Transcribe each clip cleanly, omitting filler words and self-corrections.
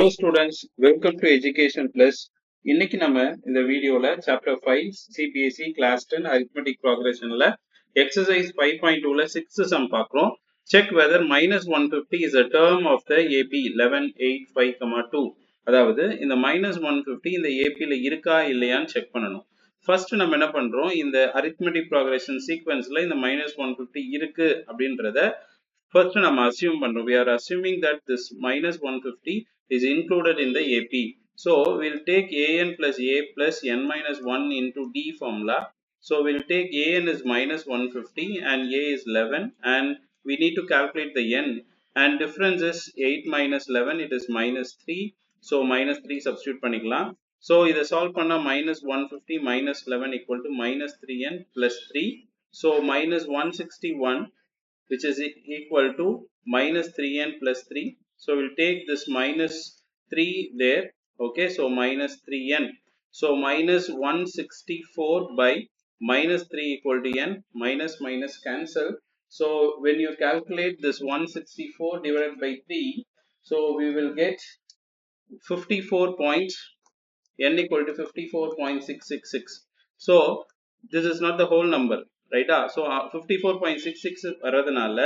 Hello students, welcome to Education Plus. இன்னைக்கு நம்ம இந்த வீடியோல chapter 5 CBSE class 10 arithmetic progressionல exercise 5.2ல 6th sum பார்க்கிறோம். Check whether minus 150 is a term of the AP 1185,2. அதாவது இந்த minus 150 இந்த AP ல இருக்கா இல்லையான்னு செக் பண்ணணும். First நம்ம என்ன பண்றோம், இந்த arithmetic progression sequenceல இந்த minus 150 இருக்கு அப்படின்றத first நம்ம assume பண்றோம். We are assuming that this minus 150 is included in the AP. So we'll take an plus a plus n minus 1 into d formula. So we'll take an is minus 150 and a is 11 and we need to calculate the n, and difference is 8 minus 11, it is minus 3. So minus 3 substitute பண்ணிக்கலாம். So இதை solve பண்ணா minus 150 minus 11 equal to minus 3n plus 3. So minus 161 which is equal to minus 3n plus 3. So we'll take this minus 3 there. Okay, so minus 3n. So minus 164 by minus 3 equal to n. Minus minus cancel. So when you calculate this 164 divided by 3, so we will get 54 points, n equal to 54.666. So this is not the whole number, right? So 54.66 வரதுனால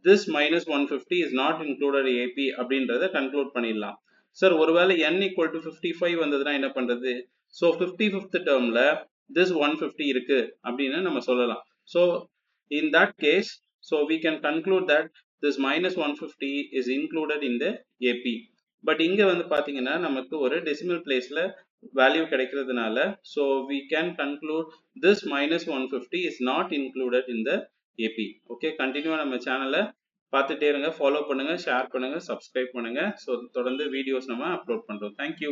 this minus 150 is not included AP அப்படின்றத conclude பண்ணிடலாம். Sir ஒருவேளை n equal to 55 வந்ததுன்னா என்ன பண்றது? So 55th termல this 150 இருக்கு அப்படின்னு நம்ம சொல்லலாம். So in that case, so we can conclude that this minus 150 is included in the AP. But இங்க வந்து பாத்தீங்கன்னா நமக்கு ஒரு decimal placeல value கிடைக்கிறதுனால, so we can conclude this minus 150 is not included in the AP. Okay, continue நம்ம சேனலை பார்த்துட்டே இருங்க, ஃபாலோ பண்ணுங்க, ஷேர் பண்ணுங்க, சப்ஸ்கிரைப் பண்ணுங்க. ஸோ தொடர்ந்து வீடியோஸ் நம்ம அப்லோட் பண்றோம். தேங்க்யூ.